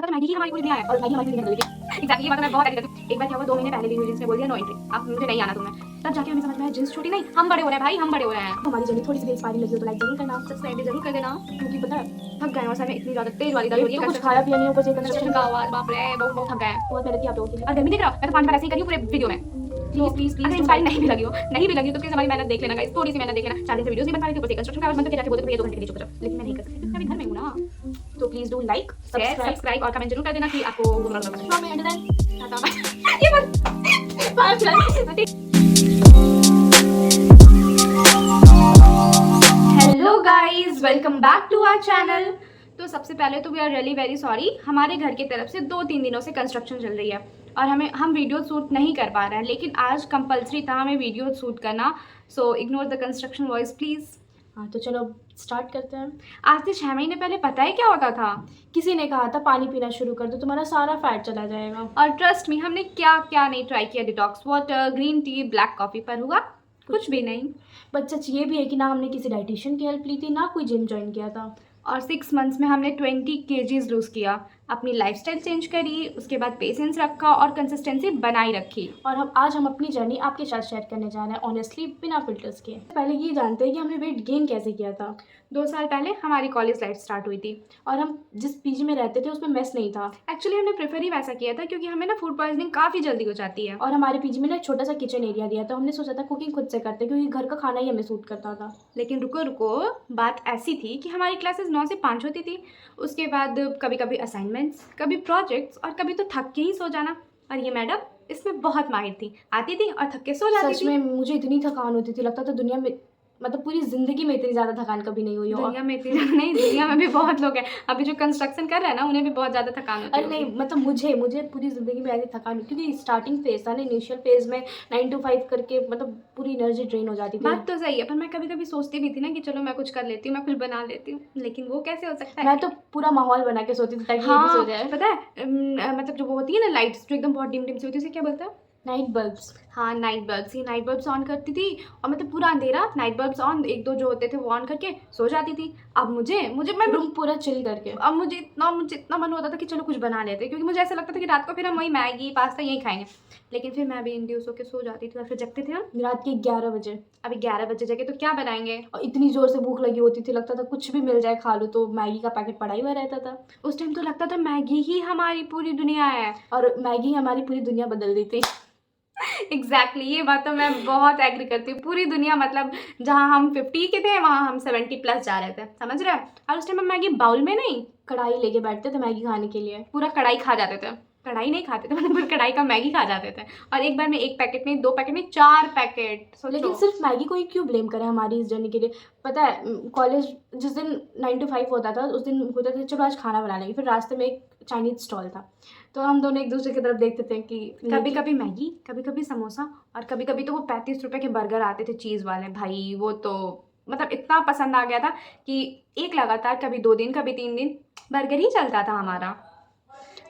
लगा था मैगी ही हमारी पूरी दुनिया है और मैगी हमारी पूरी दुनिया है। एग्जैक्टली ये बात मैं बहुत एग्री करती हूँ। एक बार क्या हुआ 2 महीने पहले ली हुई जींस ने बोल दिया नो एंट्री, अब मुझे नहीं आना तुम्हें। तब जाके हमें समझ में आया जींस छोटी नहीं, हम बड़े हो रहे हैं भाई, हम बड़े हो रहे हैं। हमारी जर्नी थोड़ी सी भी इंस्पायरिंग लगी हो तो लाइक जरूर करना, सब्सक्राइब भी जरूर कर देना, क्योंकि पता है थक गए और सर में इतनी ज्यादा तेज वाली दर्द हो रही है, कुछ खाया पिया नहीं, ऊपर से कंस्ट्रक्शन का आवाज, बाप रे बहुत थक गए, बहुत मेहनत की आप लोगों के लिए। और गर्मी देख रहा मैं तो 5 बार ऐसे ही करी हूं पूरे वीडियो में। प्लीज प्लीज प्लीज इंस्पायरिंग नहीं भी लगी हो तो प्लीज हमारी मेहनत देख लेना गाइस, थोड़ी सी मेहनत देख लेना। 4 दिन से वीडियोस नहीं बन पा रही थी, ऊपर से कंस्ट्रक्शन का आवाज बंद करके जाके बोलते भैया 2 घंटे के लिए चुप रहो, लेकिन मैं नहीं कर सकती, मैं अभी घर में हूं ना। तो please do like share subscribe और कमेंट जरूर कर देना कि आपको hello guys, welcome back to our channel. तो सबसे पहले तो we are really very sorry, हमारे घर की तरफ से 2-3 दिनों से कंस्ट्रक्शन चल रही है और हम वीडियो शूट नहीं कर पा रहे हैं, लेकिन आज कंपलसरी था हमें वीडियो शूट करना, so ignore the construction voice please. हाँ तो चलो स्टार्ट करते हैं। आज से 6 महीने पहले पता है क्या होता था? किसी ने कहा था पानी पीना शुरू कर दो, तुम्हारा सारा फैट चला जाएगा। और ट्रस्ट मी, हमने क्या क्या नहीं ट्राई किया, detox water, green tea, black coffee, पर हुआ कुछ भी नहीं। बट सच ये भी है कि ना हमने किसी डाइटिशियन की हेल्प ली थी, ना कोई जिम ज्वाइन किया था। और 6 मंथ्स में हमने 20 kgs लूज़ किया, अपनी लाइफस्टाइल चेंज करी, उसके बाद पेशेंस रखा और कंसिस्टेंसी बनाई रखी। और आज हम अपनी जर्नी आपके साथ शेयर करने जा रहे हैं, ऑनेस्टली बिना फिल्टर्स के। पहले ये जानते हैं कि हमने वेट गेन कैसे किया था। 2 साल पहले हमारी कॉलेज लाइफ स्टार्ट हुई थी और हम जिस पीजी में रहते थे उसमें मेस नहीं था। एक्चुअली हमने प्रेफर ही वैसा किया था क्योंकि हमें ना फूड पॉइजनिंग काफ़ी जल्दी हो जाती है। और हमारे पीजी में ना एक छोटा सा किचन एरिया दिया था, हमने सोचा था कुकिंग खुद से करते क्योंकि घर का खाना ही हमें सूट करता था। लेकिन रुको रुको, बात ऐसी थी कि हमारी क्लासेस 9 से 5 होती थी, उसके बाद कभी कभी असाइनमेंट्स, कभी प्रोजेक्ट्स और कभी तो थक के ही सो जाना। और ये मैडम इसमें बहुत माहिर थी, आती थी और थक के सो जाती थी। सच में मुझे इतनी थकान होती थी, लगता था दुनिया में मतलब पूरी ज़िंदगी में इतनी ज़्यादा थकान कभी नहीं हुई हो। दुनिया में इतनी ज़्यादा नहीं, दुनिया में भी बहुत लोग हैं अभी जो कंस्ट्रक्शन कर रहे हैं ना, उन्हें भी बहुत ज़्यादा थकान होती है। अरे नहीं मतलब मुझे पूरी ज़िंदगी में ऐसी थकान हुई क्योंकि स्टार्टिंग फेज था ना, इनिशियल फेज में 9 to 5 करके मतलब पूरी एनर्जी ड्रेन हो जाती थी। बात तो सही है, पर मैं कभी कभी सोचती भी थी ना कि चलो मैं कुछ कर लेती हूँ, मैं कुछ बना लेती हूँ, लेकिन वो कैसे हो सकता है। मैं तो पूरा माहौल बना के सोती थी ताकि ये भी सो जाए। पता है मतलब जो वो होती है ना लाइट्स जो एकदम बहुत डिम डिम सी होती है, उसे क्या बोलते हैं? Night bulbs. हाँ नाइट बल्ब्स, ये नाइट बल्ब्स ऑन करती थी और मतलब पूरा अंधेरा, नाइट बल्ब्स ऑन, 1-2 जो होते थे वो ऑन करके सो जाती थी। अब मुझे मैं रूम पूरा चिल करके। अब मुझे इतना मन होता था कि चलो कुछ बना लेते, क्योंकि मुझे ऐसा लगता था कि रात को फिर हम वही मैगी पास्ता यही खाएंगे, लेकिन फिर मैं भी इंड्यूस होकर सो जाती थी और फिर जगते थे हम रात के 11 बजे। अभी 11 बजे जगे तो क्या बनाएंगे। और इतनी ज़ोर से भूख लगी होती थी, लगता था कुछ भी मिल जाए खा लो, तो मैगी का पैकेट पड़ा ही हुआ रहता था। उस टाइम तो लगता था मैगी ही हमारी पूरी दुनिया है और मैगी हमारी पूरी दुनिया बदल दी थी। एग्जैक्टली ये बात तो मैं बहुत एग्री करती हूँ। पूरी दुनिया मतलब जहाँ हम 50 के थे वहाँ हम 70+ जा रहे थे, समझ रहे हैं। और उस टाइम हम मैगी बाउल में नहीं, कढ़ाई लेके बैठते थे मैगी खाने के लिए, पूरा कढ़ाई खा जाते थे। कढ़ाई नहीं खाते थे मतलब कढ़ाई का मैगी खा जाते थे, और एक बार में 1 पैकेट नहीं, 2 पैकेट नहीं, 4 पैकेट। लेकिन सिर्फ मैगी को ही क्यों ब्लेम करें हमारी इस जर्नी के लिए। पता है कॉलेज जिस दिन 9 to 5 होता था उस दिन होता था चलो आज खाना बना लेंगे, फिर रास्ते में एक चाइनीज स्टॉल था तो हम दोनों एक दूसरे की तरफ देखते थे कि कभी कभी मैगी, कभी कभी समोसा, और कभी कभी तो वो 35 रुपए के बर्गर आते थे चीज़ वाले, भाई वो तो मतलब इतना पसंद आ गया था कि एक लगातार कभी 2 दिन कभी 3 दिन बर्गर ही चलता था हमारा।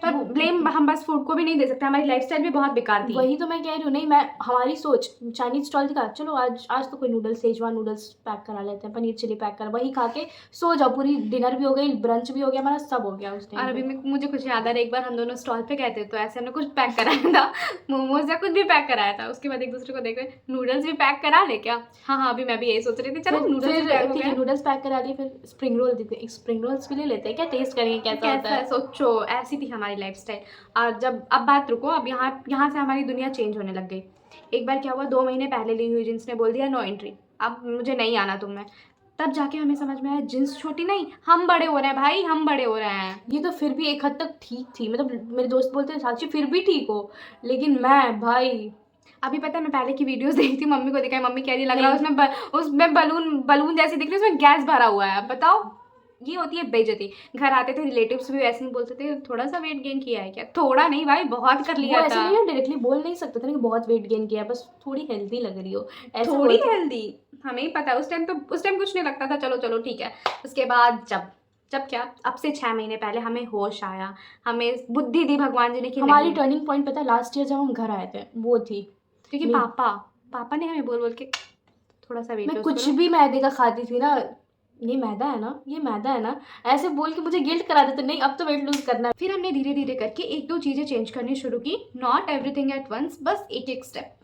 पर ब्लेम हम बस फूड को भी नहीं दे सकते, हमारी लाइफस्टाइल भी बहुत बेकार थी। वही तो मैं कह रही हूँ। नहीं मैं हमारी सोच चाइनीज स्टॉल दिखा, चलो आज तो कोई नूडल्स, सेजवान नूडल्स पैक करा लेते हैं, पनीर चिली पैक करा, वही खा के सो जाओ, पूरी डिनर भी हो गई, ब्रंच भी हो गया, हमारा सब हो गया उस टाइम। और अभी मुझे कुछ याद आ रहा है, एक बार हम दोनों स्टॉल पे गए थे तो ऐसे हमने कुछ पैक कराया था, मोमोज या कुछ भी पैक कराया था, उसके बाद एक दूसरे को देख रहे नूडल्स भी पैक करा ले क्या। हाँ अभी मैं भी यही सोच रही थी, चलो नूडल्स पैक करा लिए, फिर स्प्रिंग रोल दी थी, स्प्रिंग रोल्स भी ले लेते हैं क्या, टेस्ट करेंगे कैसा होता है। सोचो ऐसी थी हमारी लाइफस्टाइल। और जब अब बात रुको, अब यहाँ से हमारी दुनिया चेंज होने लग गई। एक बार क्या हुआ 2 महीने पहले ली हुई जींस ने बोल दिया नो एंट्री, अब मुझे नहीं आना तुम्हें। तब जाके हमें समझ में आया जींस छोटी नहीं, हम बड़े हो रहे हैं भाई, हम बड़े हो रहे हैं। ये तो फिर भी एक हद तक ठीक थी, मतलब मेरे दोस्त बोलते हैं साक्षी फिर भी ठीक हो, लेकिन मैं भाई अभी पता है मैं पहले की वीडियोस देखती, मम्मी को दिखाई, मम्मी कह रही लग रहा है उसमें बलून जैसी दिख रही है, उसमें गैस भरा हुआ है। बताओ ये होती है बेइज्जती। घर आते थे रिलेटिव्स भी ऐसे नहीं बोलते थे थोड़ा सा वेट गेन किया है क्या, थोड़ा नहीं भाई बहुत कर लिया था। ऐसे नहीं डायरेक्टली बोल नहीं सकते थे कि बहुत वेट गेन किया, बस थोड़ी हेल्दी लग रही हो, थोड़ी हेल्दी, हमें ही पता है उस टाइम कुछ नहीं लगता था, चलो ठीक है। उसके बाद जब क्या अब से 6 महीने पहले हमें होश आया, हमें बुद्धि दी भगवान जी ने कि हमारी टर्निंग पॉइंट पता है लास्ट ईयर जब हम घर आए थे वो थी, क्योंकि पापा ने हमें बोल के थोड़ा सा वेट मैं कुछ भी मैदे का खाती थी ना, ये मैदा है ना, ये मैदा है ना, ऐसे बोल के मुझे गिल्ट करा देते, नहीं अब तो वेट लूज करना है। फिर हमने धीरे धीरे करके एक दो चीज़ें चेंज करनी शुरू की, नॉट एवरीथिंग एट वंस, बस एक एक स्टेप।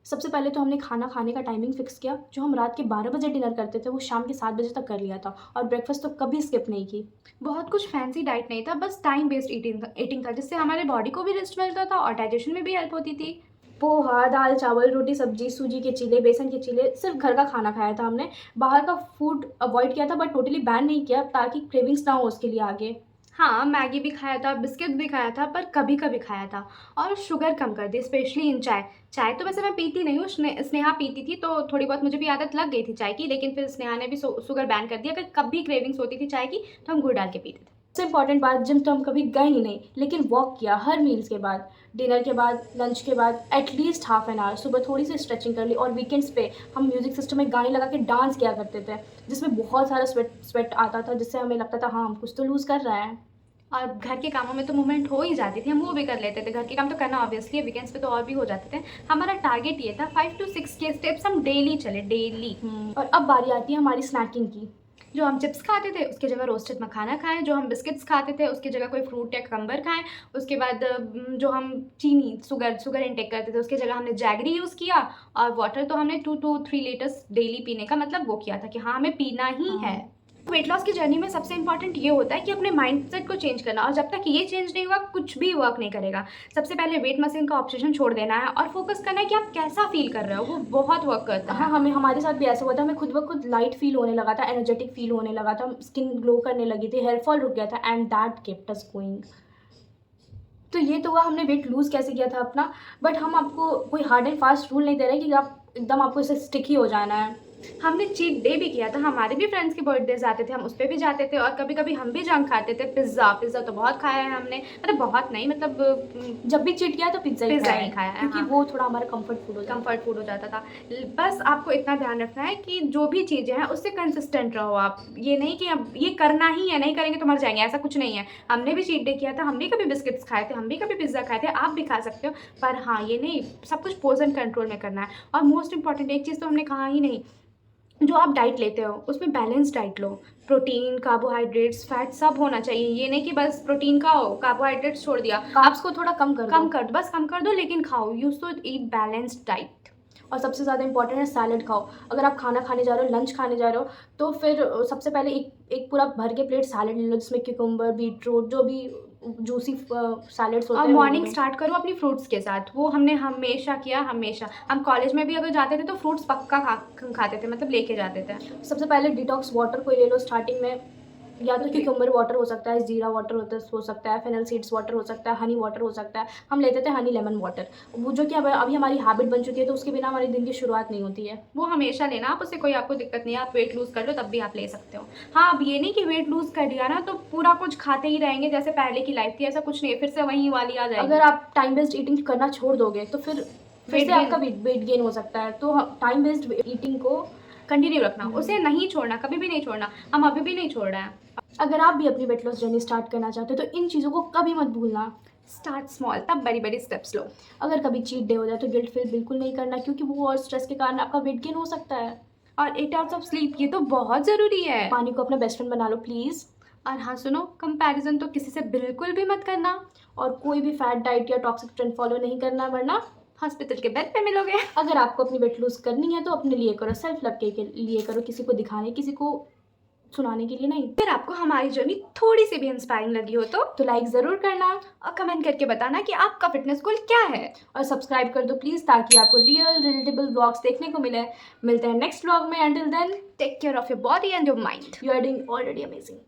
सबसे पहले तो हमने खाना खाने का टाइमिंग फिक्स किया, जो हम रात के 12 बजे डिनर करते थे वो शाम के 7 बजे तक कर लिया था, और ब्रेकफास्ट तो कभी स्किप नहीं की। बहुत कुछ फैंसी डाइट नहीं था, बस टाइम बेस्ड ईटिंग था, जिससे हमारे बॉडी को भी रेस्ट मिलता था और डाइजेशन में भी हेल्प होती थी। पोहा, दाल चावल, रोटी सब्जी, सूजी के चीले, बेसन के चीले, सिर्फ घर का खाना खाया था हमने। बाहर का फूड अवॉइड किया था, बट टोटली बैन नहीं किया, ताकि क्रेविंग्स ना हो उसके लिए आगे। हाँ, मैगी भी खाया था, बिस्किट भी खाया था, पर कभी कभी खाया था। और शुगर कम कर दी, स्पेशली इन चाय। चाय तो वैसे मैं पीती नहीं हूँ, स्नेहा पीती थी, तो थोड़ी बहुत मुझे भी आदत लग गई थी चाय की, लेकिन फिर स्नेहा ने भी शुगर बैन कर दिया। अगर कभी क्रेविंग्स होती थी चाय की तो हम गुड़ डाल के पीते थे। सबसे इंपॉर्टेंट बात, जिम तो हम कभी गए ही नहीं, लेकिन वॉक किया हर मील्स के बाद, डिनर के बाद, लंच के बाद, एटलीस्ट हाफ एन आवर। सुबह थोड़ी सी स्ट्रेचिंग कर ली, और वीकेंड्स पे हम म्यूजिक सिस्टम में गाने लगा के डांस किया करते थे, जिसमें बहुत सारा स्वेट आता था, जिससे हमें लगता था हाँ हम कुछ तो लूज़ कर रहे हैं। और घर के कामों में तो मूवमेंट हो ही जाती थी, हम वो भी कर लेते थे। घर के काम तो करना ऑब्वियसली है, वीकेंड्स पे तो और भी हो जाते थे। हमारा टारगेट ये था 5 to 6 के स्टेप्स हम डेली चले, डेली। और अब बारी आती है हमारी स्नैकिंग की। जो हम चिप्स खाते थे उसकी जगह रोस्टेड मखाना खाएं, जो हम बिस्किट्स खाते थे उसकी जगह कोई फ्रूट या ककम्बर खाएं। उसके बाद जो हम चीनी शुगर इनटेक करते थे उसकी जगह हमने जैगरी यूज़ किया। और वाटर तो हमने 2 to 3 लीटर्स डेली पीने का मतलब वो किया था कि हाँ हमें पीना ही है। वेट लॉस की जर्नी में सबसे इंपॉर्टेंट ये होता है कि अपने माइंडसेट को चेंज करना, और जब तक ये चेंज नहीं होगा कुछ भी वर्क नहीं करेगा। सबसे पहले वेट मशीन का ऑब्सेशन छोड़ देना है और फोकस करना है कि आप कैसा फील कर रहे हो, वो बहुत वर्क करता है। हाँ, हमारे साथ भी ऐसा हुआ था, हमें खुद ब खुद लाइट फील होने लगा था, एनर्जेटिक फील होने लगा था, स्किन ग्लो करने लगी थी, हेयर फॉल रुक गया था, and that kept us going. तो ये तो हुआ हमने वेट लूज़ कैसे किया था अपना, बट हम आपको कोई हार्ड एंड फास्ट रूल नहीं दे रहे कि आप एकदम आपको इसे स्टिक ही हो जाना है। हमने चीट डे भी किया था, हमारे भी फ्रेंड्स के बर्थडेज आते थे, हम उस पर भी जाते थे, और कभी कभी हम भी जंक खाते थे। पिज़्ज़ा तो बहुत खाया है हमने, मतलब बहुत नहीं, मतलब जब भी चीट किया तो पिज्ज़ा ही खाया है, क्योंकि हाँ। वो थोड़ा हमारा कंफर्ट फूड हो जाता था। बस आपको इतना ध्यान रखना है कि जो भी चीज़ें हैं उससे कंसिस्टेंट रहो आप। ये नहीं कि अब ये करना ही है, नहीं करेंगे तो मर जाएंगे, ऐसा कुछ नहीं है। हमने भी चीट डे किया था, हम भी कभी बिस्किट्स खाए थे, हम भी कभी पिज़्ज़ा खाए थे, आप भी खा सकते हो। पर हाँ, ये नहीं, सब कुछ पोर्शन कंट्रोल में करना है। और मोस्ट इंपॉर्टेंट एक चीज़ तो हमने कहा ही नहीं, जो आप डाइट लेते हो उसमें बैलेंस डाइट लो। प्रोटीन, कार्बोहाइड्रेट्स, फैट सब होना चाहिए। ये नहीं कि बस प्रोटीन खाओ, कार्बोहाइड्रेट्स छोड़ दिया। कार्ब्स को थोड़ा कम कर दो, बस कम कर दो, लेकिन खाओ। You should eat balanced diet. और सबसे ज़्यादा इंपॉर्टेंट है सैलड खाओ। अगर आप खाना खाने जा रहे हो, लंच खाने जा रहे हो, तो फिर सबसे पहले एक पूरा भर के प्लेट सैलड ले लो, जिसमें क्यूकम्बर, बीटरूट, जो भी जूसी सैलड्स होते हैं। और मॉर्निंग स्टार्ट करो अपनी फ्रूट्स के साथ, वो हमने हमेशा किया, हमेशा। हम कॉलेज में भी अगर जाते थे तो फ्रूट्स पक्का खाते थे, मतलब लेके जाते थे। सबसे पहले डिटॉक्स वाटर कोई ले लो स्टार्टिंग में, या तो क्यूकम्बर वाटर हो सकता है, जीरा वाटर हो सकता है, फेनल सीड्स वाटर हो सकता है, हनी वाटर हो सकता है। हम लेते थे हनी लेमन वाटर, वो जो कि अभी हमारी हैबिट बन चुकी है, तो उसके बिना हमारे दिन की शुरुआत नहीं होती है। वो हमेशा लेना आप, उससे कोई आपको दिक्कत नहीं है। आप वेट लूज़ कर लो तब भी आप ले सकते हो। हाँ, अब ये नहीं कि वेट लूज़ कर लिया ना तो पूरा कुछ खाते ही रहेंगे जैसे पहले की लाइफ थी, ऐसा कुछ नहीं है, फिर से वहीं वाली आ जाएगी। अगर आप टाइम बेस्ड ईटिंग करना छोड़ दोगे तो फिर से आपका वेट गेन हो सकता है। तो टाइम बेस्ड ईटिंग को कंटिन्यू रखना, उसे नहीं छोड़ना, कभी भी नहीं छोड़ना। हम अभी भी नहीं छोड़ रहे हैं। अगर आप भी अपनी वेट लॉस जर्नी स्टार्ट करना चाहते हो तो इन चीज़ों को कभी मत भूलना। स्टार्ट स्मॉल, तब बड़ी बड़ी स्टेप्स लो। अगर कभी चीट डे हो जाए तो गिल्ट फील बिल्कुल नहीं करना, क्योंकि वो और स्ट्रेस के कारण आपका वेट गेन हो सकता है। और 8 आवर्स ऑफ स्लीप, ये तो बहुत ज़रूरी है। पानी को अपना बेस्ट फ्रेंड बना लो प्लीज़। और हाँ सुनो, कंपैरिजन तो किसी से बिल्कुल भी मत करना। और कोई भी फैट डाइट या टॉक्सिक ट्रेंड फॉलो नहीं करना, वरना हॉस्पिटल के बेड पे मिलोगे। अगर आपको अपनी वेट लूज करनी है तो अपने लिए करो, सेल्फ लव के लिए करो, किसी को दिखाने, किसी को सुनाने के लिए नहीं। फिर आपको हमारी जर्नी थोड़ी सी भी इंस्पायरिंग लगी हो तो लाइक ज़रूर करना और कमेंट करके बताना कि आपका फिटनेस गोल क्या है। और सब्सक्राइब कर दो प्लीज़, ताकि आपको रियल रिलेटेबल व्लॉग्स देखने को मिले। मिलते हैं नेक्स्ट व्लॉग में। Until then, take care of your body and your mind. You are doing already amazing.